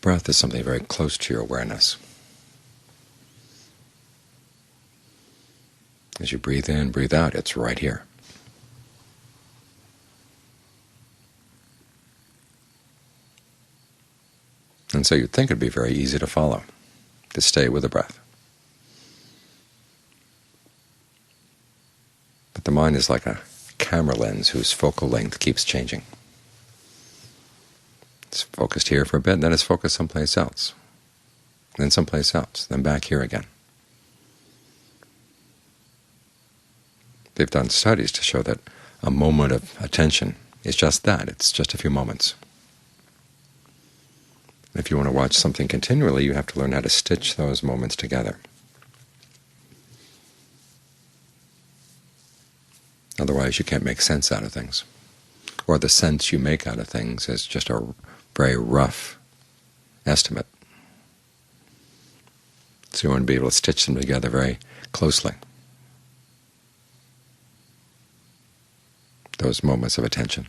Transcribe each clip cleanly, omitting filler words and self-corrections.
breath is something very close to your awareness. As you breathe in, breathe out, it's right here. And so you'd think it'd be very easy to follow, to stay with the breath. But the mind is like a camera lens whose focal length keeps changing. It's focused here for a bit, then it's focused someplace else, then someplace else, then back here again. They've done studies to show that a moment of attention is just that. It's just a few moments. If you want to watch something continually, you have to learn how to stitch those moments together. Otherwise, you can't make sense out of things. Or the sense you make out of things is just a very rough estimate. So you want to be able to stitch them together very closely. Those moments of attention.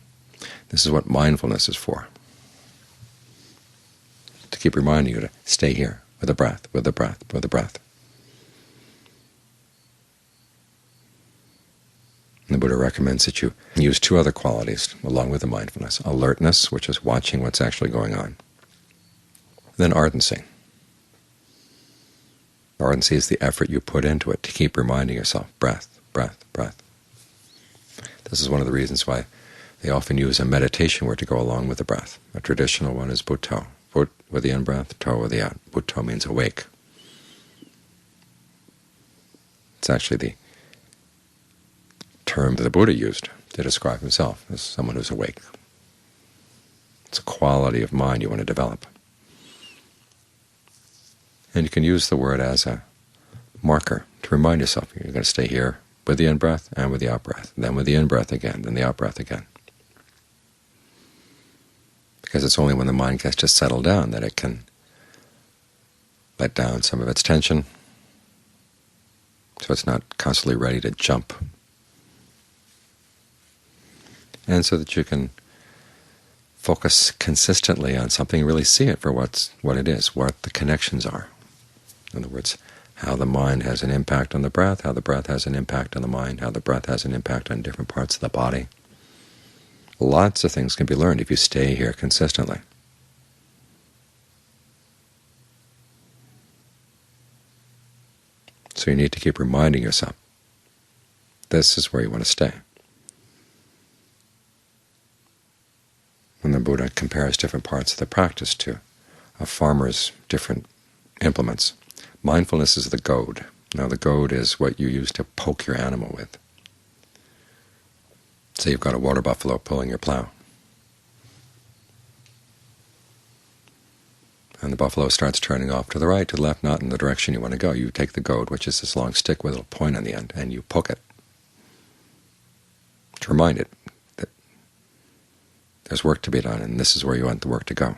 This is what mindfulness is for. To keep reminding you to stay here with the breath, with the breath, with the breath. And the Buddha recommends that you use two other qualities along with the mindfulness: alertness, which is watching what's actually going on, then ardency. Ardency is the effort you put into it to keep reminding yourself, breath, breath, breath. This is one of the reasons why they often use a meditation word to go along with the breath. A traditional one is Bhutto, Bhut with the in-breath, To with the out. Bhutto means awake. It's actually the term that the Buddha used to describe himself as someone who's awake. It's a quality of mind you want to develop. And you can use the word as a marker to remind yourself you're going to stay here with the in-breath and with the out-breath, then with the in-breath again, then the out-breath again. Because it's only when the mind gets to settle down that it can let down some of its tension, so it's not constantly ready to jump, and so that you can focus consistently on something and really see it for what it is, what the connections are. In other words, how the mind has an impact on the breath, how the breath has an impact on the mind, how the breath has an impact on different parts of the body. Lots of things can be learned if you stay here consistently. So you need to keep reminding yourself, this is where you want to stay. When the Buddha compares different parts of the practice to a farmer's different implements, mindfulness is the goad. Now the goad is what you use to poke your animal with. Say you've got a water buffalo pulling your plow, and the buffalo starts turning off to the right, to the left, not in the direction you want to go. You take the goad, which is this long stick with a little point on the end, and you poke it to remind it that there's work to be done, and this is where you want the work to go.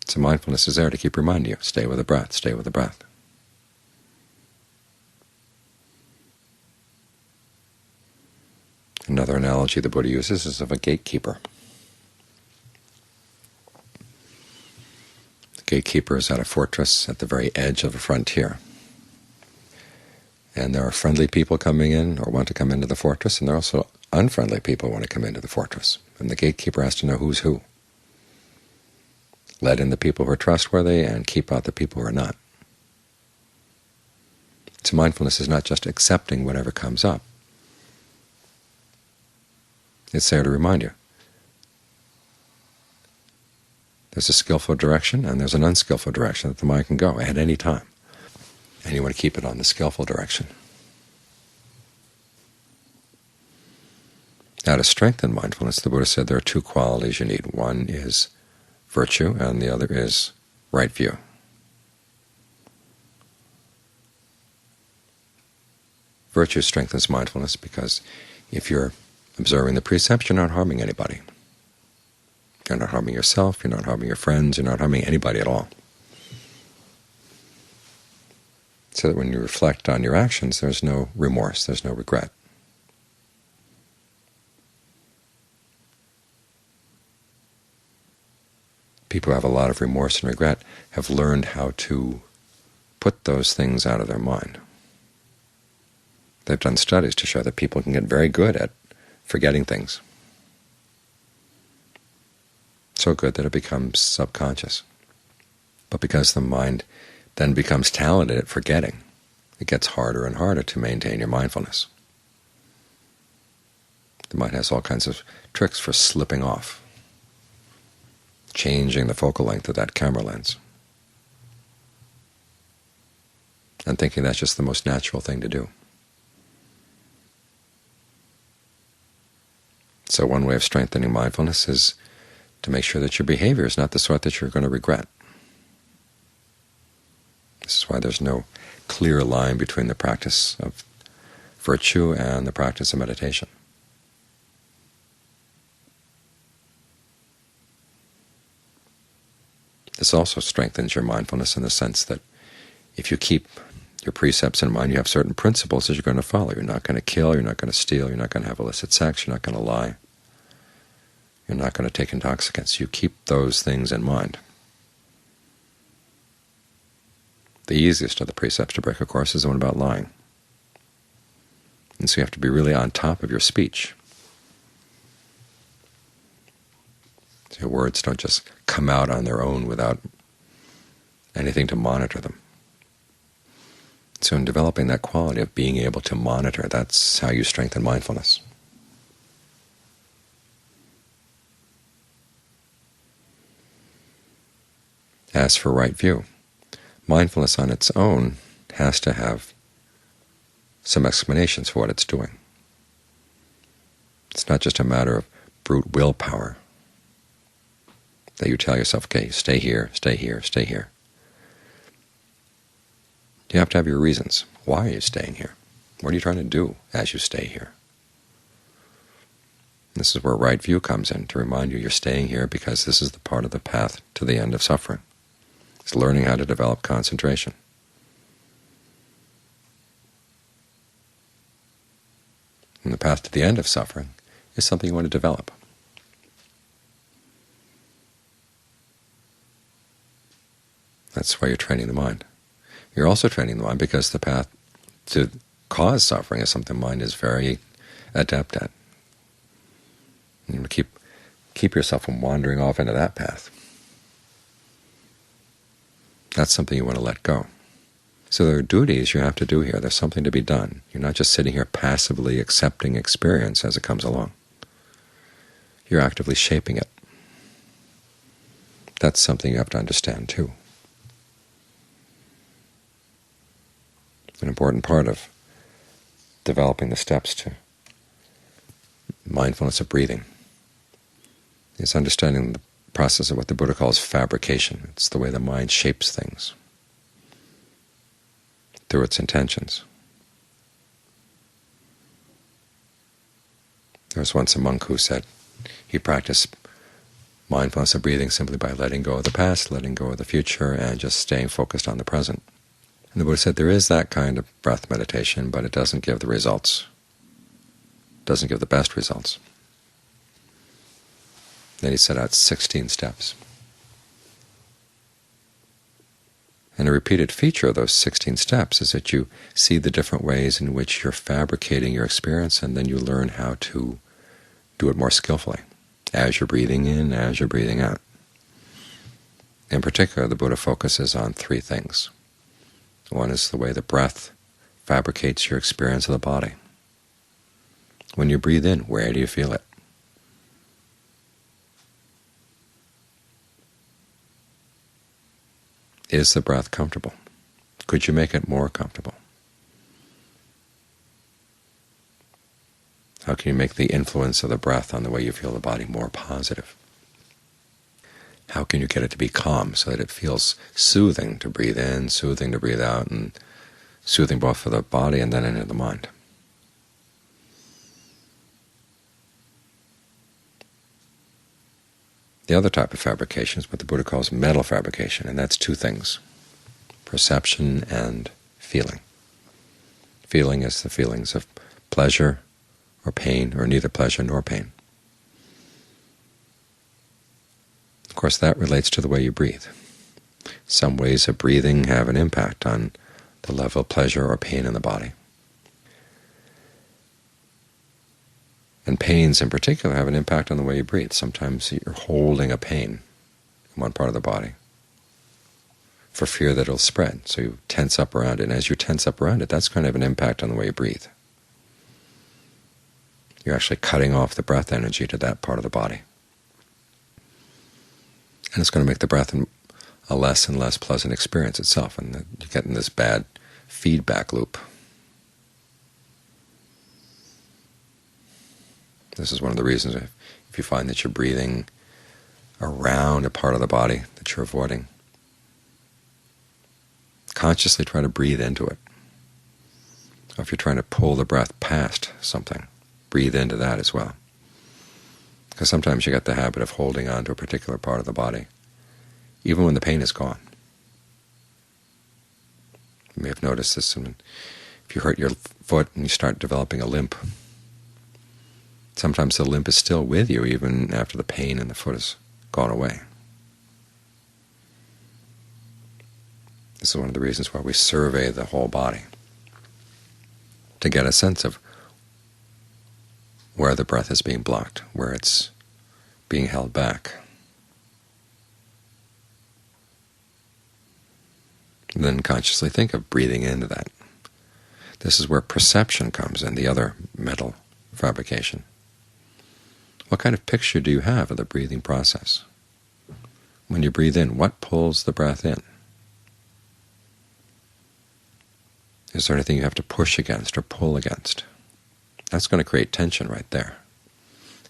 So mindfulness is there to keep reminding you, stay with the breath, stay with the breath. Another analogy the Buddha uses is of a gatekeeper. The gatekeeper is at a fortress at the very edge of a frontier. And there are friendly people coming in or want to come into the fortress, and there are also unfriendly people who want to come into the fortress. And the gatekeeper has to know who's who. Let in the people who are trustworthy and keep out the people who are not. So mindfulness is not just accepting whatever comes up. It's there to remind you. There's a skillful direction and there's an unskillful direction that the mind can go at any time. And you want to keep it on the skillful direction. Now, to strengthen mindfulness, the Buddha said there are two qualities you need. One is virtue, and the other is right view. Virtue strengthens mindfulness because if you're observing the precepts, you're not harming anybody. You're not harming yourself, you're not harming your friends, you're not harming anybody at all. So that when you reflect on your actions, there's no remorse, there's no regret. People who have a lot of remorse and regret have learned how to put those things out of their mind. They've done studies to show that people can get very good at forgetting things. So good that it becomes subconscious. But because the mind then becomes talented at forgetting, it gets harder and harder to maintain your mindfulness. The mind has all kinds of tricks for slipping off, changing the focal length of that camera lens, and thinking that's just the most natural thing to do. So one way of strengthening mindfulness is to make sure that your behavior is not the sort that you're going to regret. This is why there's no clear line between the practice of virtue and the practice of meditation. This also strengthens your mindfulness in the sense that if you keep your precepts in mind, you have certain principles that you're going to follow. You're not going to kill, you're not going to steal, you're not going to have illicit sex, you're not going to lie, you're not going to take intoxicants. You keep those things in mind. The easiest of the precepts to break, of course, is the one about lying. And so you have to be really on top of your speech. So your words don't just come out on their own without anything to monitor them. So in developing that quality of being able to monitor, that's how you strengthen mindfulness. As for right view, mindfulness on its own has to have some explanations for what it's doing. It's not just a matter of brute willpower that you tell yourself, okay, stay here, stay here, stay here. You have to have your reasons. Why are you staying here? What are you trying to do as you stay here? This is where right view comes in, to remind you you're staying here because this is the part of the path to the end of suffering. It's learning how to develop concentration. And the path to the end of suffering is something you want to develop. That's why you're training the mind. You're also training the mind because the path to cause suffering is something the mind is very adept at. You keep yourself from wandering off into that path. That's something you want to let go. So there are duties you have to do here. There's something to be done. You're not just sitting here passively accepting experience as it comes along. You're actively shaping it. That's something you have to understand too. An important part of developing the steps to mindfulness of breathing is understanding the process of what the Buddha calls fabrication. It's the way the mind shapes things through its intentions. There was once a monk who said he practiced mindfulness of breathing simply by letting go of the past, letting go of the future, and just staying focused on the present. And the Buddha said there is that kind of breath meditation, but it doesn't give the results. It doesn't give the best results. Then he set out 16 steps. And a repeated feature of those 16 steps is that you see the different ways in which you're fabricating your experience, and then you learn how to do it more skillfully, as you're breathing in, as you're breathing out. In particular, the Buddha focuses on three things. One is the way the breath fabricates your experience of the body. When you breathe in, where do you feel it? Is the breath comfortable? Could you make it more comfortable? How can you make the influence of the breath on the way you feel the body more positive? How can you get it to be calm so that it feels soothing to breathe in, soothing to breathe out, and soothing both for the body and then into the mind? The other type of fabrication is what the Buddha calls mental fabrication, and that's two things: perception and feeling. Feeling is the feelings of pleasure or pain, or neither pleasure nor pain. Of course, that relates to the way you breathe. Some ways of breathing have an impact on the level of pleasure or pain in the body. And pains in particular have an impact on the way you breathe. Sometimes you're holding a pain in one part of the body for fear that it'll spread, so you tense up around it. And as you tense up around it, that's going to have an impact on the way you breathe. You're actually cutting off the breath energy to that part of the body. And it's going to make the breath a less and less pleasant experience itself, and you get in this bad feedback loop. This is one of the reasons if you find that you're breathing around a part of the body that you're avoiding, consciously try to breathe into it. Or if you're trying to pull the breath past something, breathe into that as well. Because sometimes you get the habit of holding on to a particular part of the body, even when the pain is gone. You may have noticed this if you hurt your foot and you start developing a limp. Sometimes the limp is still with you even after the pain in the foot has gone away. This is one of the reasons why we survey the whole body, to get a sense of where the breath is being blocked, where it's being held back. And then consciously think of breathing into that. This is where perception comes in, the other mental fabrication. What kind of picture do you have of the breathing process? When you breathe in, what pulls the breath in? Is there anything you have to push against or pull against? That's going to create tension right there.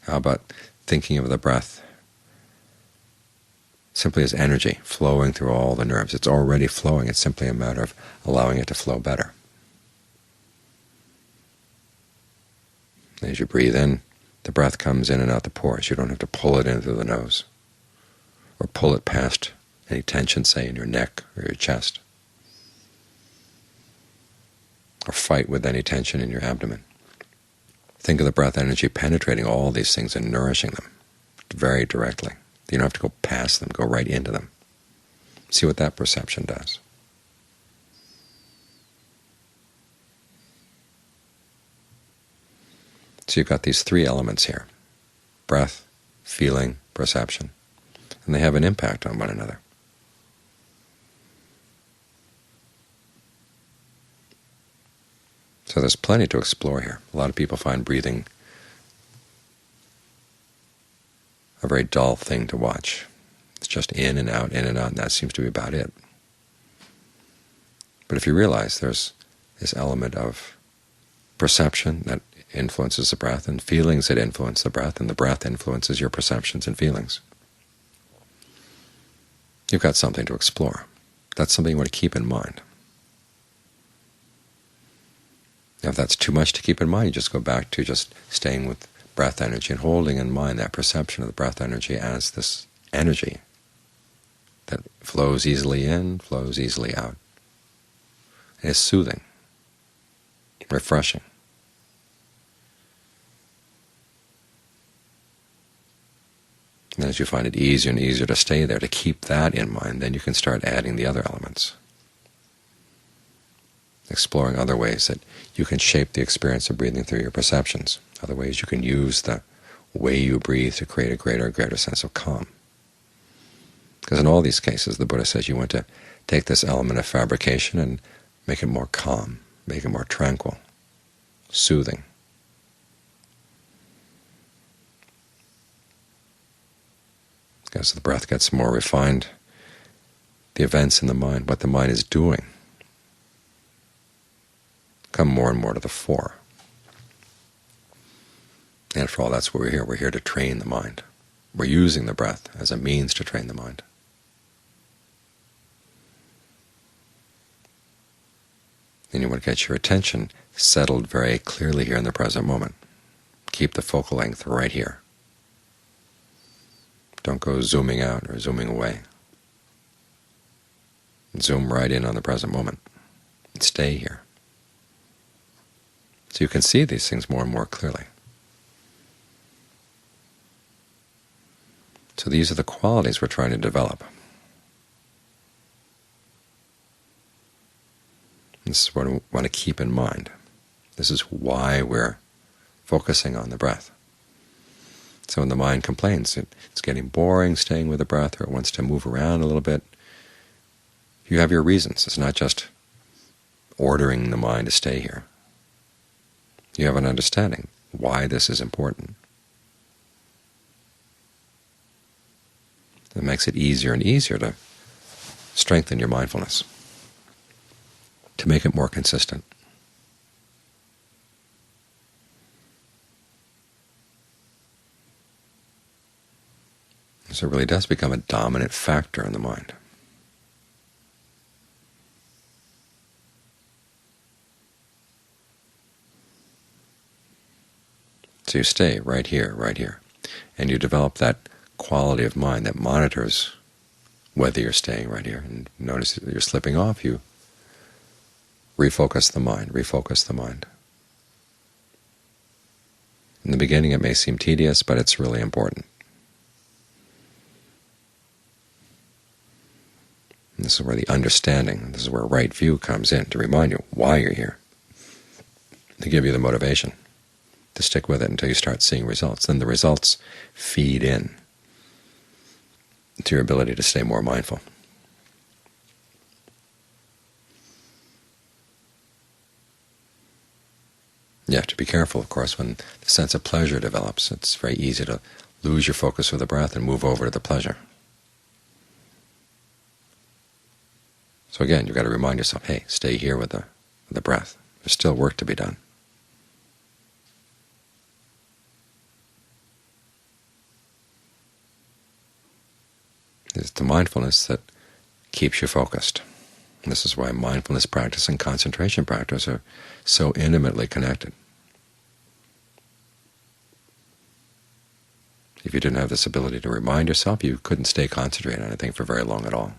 How about thinking of the breath simply as energy flowing through all the nerves? It's already flowing. It's simply a matter of allowing it to flow better. As you breathe in, the breath comes in and out the pores. You don't have to pull it in through the nose or pull it past any tension, say, in your neck or your chest, or fight with any tension in your abdomen. Think of the breath energy penetrating all these things and nourishing them very directly. You don't have to go past them, go right into them. See what that perception does. So you've got these three elements here: breath, feeling, perception, and they have an impact on one another. So there's plenty to explore here. A lot of people find breathing a very dull thing to watch. It's just in and out, and that seems to be about it. But if you realize there's this element of perception that influences the breath, and feelings that influence the breath, and the breath influences your perceptions and feelings, you've got something to explore. That's something you want to keep in mind. Now, if that's too much to keep in mind, you just go back to just staying with breath energy and holding in mind that perception of the breath energy as this energy that flows easily in, flows easily out. It is soothing, refreshing. And as you find it easier and easier to stay there, to keep that in mind, then you can start adding the other elements, exploring other ways that you can shape the experience of breathing through your perceptions, other ways you can use the way you breathe to create a greater sense of calm. Because in all these cases, the Buddha says you want to take this element of fabrication and make it more calm, make it more tranquil, soothing. As the breath gets more refined, the events in the mind, what the mind is doing, come more and more to the fore. And after all, that's what we're here. We're here to train the mind. We're using the breath as a means to train the mind. And you want to get your attention settled very clearly here in the present moment. Keep the focal length right here. Don't go zooming out or zooming away. Zoom right in on the present moment. And stay here. So you can see these things more and more clearly. So these are the qualities we're trying to develop. This is what we want to keep in mind. This is why we're focusing on the breath. So when the mind complains, it's getting boring staying with the breath, or it wants to move around a little bit, you have your reasons. It's not just ordering the mind to stay here. You have an understanding why this is important. It makes it easier and easier to strengthen your mindfulness, to make it more consistent. So it really does become a dominant factor in the mind. So you stay right here, and you develop that quality of mind that monitors whether you're staying right here. And notice that you're slipping off, you refocus the mind. In the beginning it may seem tedious, but it's really important. And this is where the understanding, this is where right view comes in, to remind you why you're here, to give you the motivation to stick with it until you start seeing results. Then the results feed in to your ability to stay more mindful. You have to be careful, of course, when the sense of pleasure develops. It's very easy to lose your focus with the breath and move over to the pleasure. So again, you've got to remind yourself, hey, stay here with the breath. There's still work to be done. It's the mindfulness that keeps you focused. And this is why mindfulness practice and concentration practice are so intimately connected. If you didn't have this ability to remind yourself, you couldn't stay concentrated on anything for very long at all.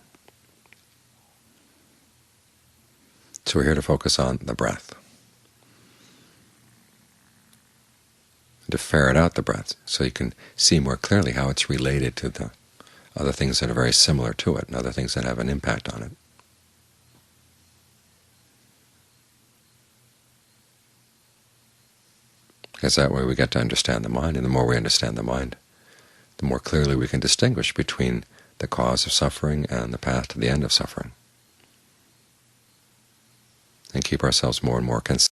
So we're here to focus on the breath, to ferret out the breath so you can see more clearly how it's related to the other things that are very similar to it and other things that have an impact on it. Because that way we get to understand the mind, and the more we understand the mind, the more clearly we can distinguish between the cause of suffering and the path to the end of suffering, and keep ourselves more and more consistent.